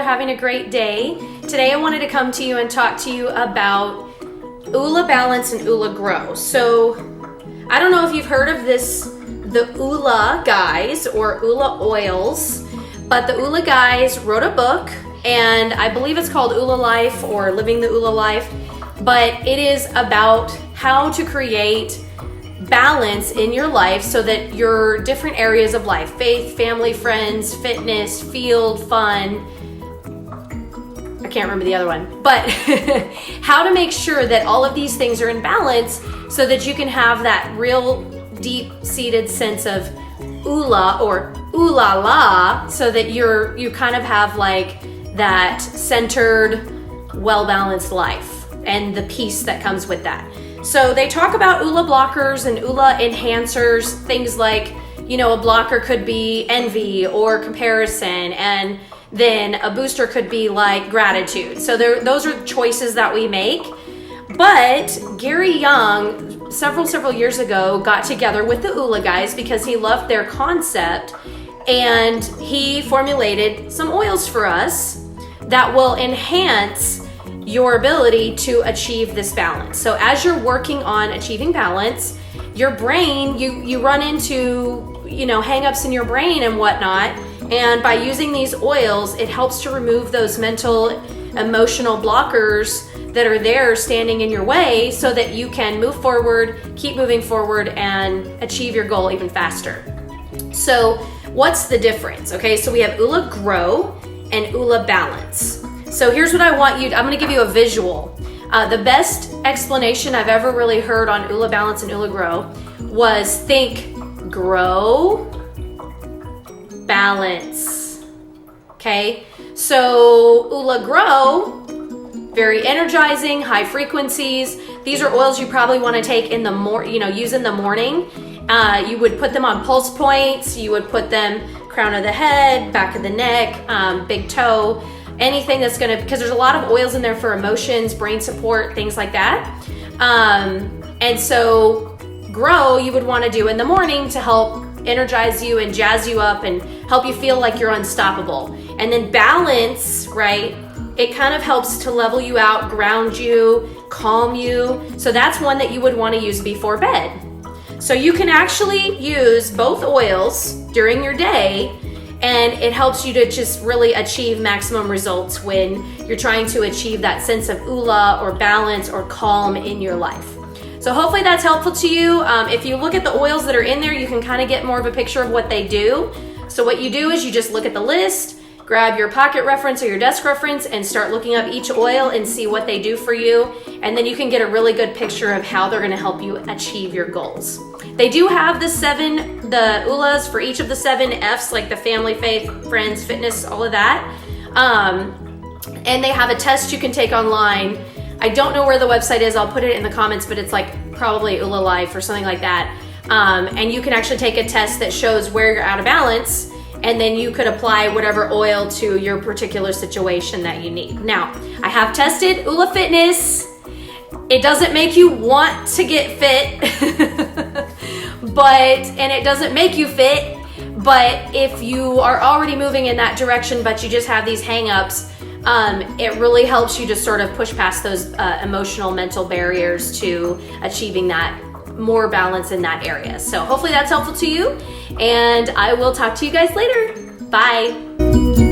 having a great day. Today I wanted to come to you and talk to you about Oola Balance and Oola Grow. So I don't know if you've heard of this, the Oola guys or Oola oils, but the Oola guys wrote a book, and I believe it's called Oola Life or Living the Oola Life, but it is about how to create balance in your life so that your different areas of life, faith, family, friends, fitness, field, fun, I can't remember the other one, but how to make sure that all of these things are in balance so that you can have that real deep-seated sense of Oola or ooh la la, so that you kind of have like that centered, well-balanced life and the peace that comes with that. So they talk about Oola blockers and Oola enhancers, things like, a blocker could be envy or comparison, and then a booster could be like gratitude. So those are choices that we make. But Gary Young, several years ago, got together with the Oola guys because he loved their concept, and he formulated some oils for us that will enhance your ability to achieve this balance. So as you're working on achieving balance, your brain, you run into, hang-ups in your brain and whatnot. And by using these oils, it helps to remove those mental, emotional blockers that are there standing in your way so that you can move forward, keep moving forward, and achieve your goal even faster. So what's the difference? Okay, so we have Oola Grow and Oola Balance. So here's what I want you to, I'm gonna give you a visual. The best explanation I've ever really heard on Oola Balance and Oola Grow was think grow, balance. Okay, so Oola Grow, very energizing, high frequencies. These are oils you probably want to take in the use in the morning. You would put them on pulse points. You would put them crown of the head, back of the neck, big toe, anything that's because there's a lot of oils in there for emotions, brain support, things like that. And so Grow you would want to do in the morning to help energize you and jazz you up and help you feel like you're unstoppable. And then Balance, right? It kind of helps to level you out, ground you, calm you. So that's one that you would want to use before bed. So you can actually use both oils during your day, and it helps you to just really achieve maximum results when you're trying to achieve that sense of Oola or balance or calm in your life. So hopefully that's helpful to you. If you look at the oils that are in there, you can kind of get more of a picture of what they do. So what you do is you just look at the list, grab your pocket reference or your desk reference, and start looking up each oil and see what they do for you. And then you can get a really good picture of how they're gonna help you achieve your goals. They do have the Oolas for each of the 7 Fs, like the family, faith, friends, fitness, all of that. And they have a test you can take online. I don't know where the website is. I'll put it in the comments, but it's like probably Oola Life or something like that. And you can actually take a test that shows where you're out of balance, and then you could apply whatever oil to your particular situation that you need. Now, I have tested Oola Fitness. It doesn't make you want to get fit, and it doesn't make you fit, but if you are already moving in that direction, but you just have these hang-ups, it really helps you to sort of push past those emotional, mental barriers to achieving that more balance in that area. So hopefully that's helpful to you, and I will talk to you guys later. Bye.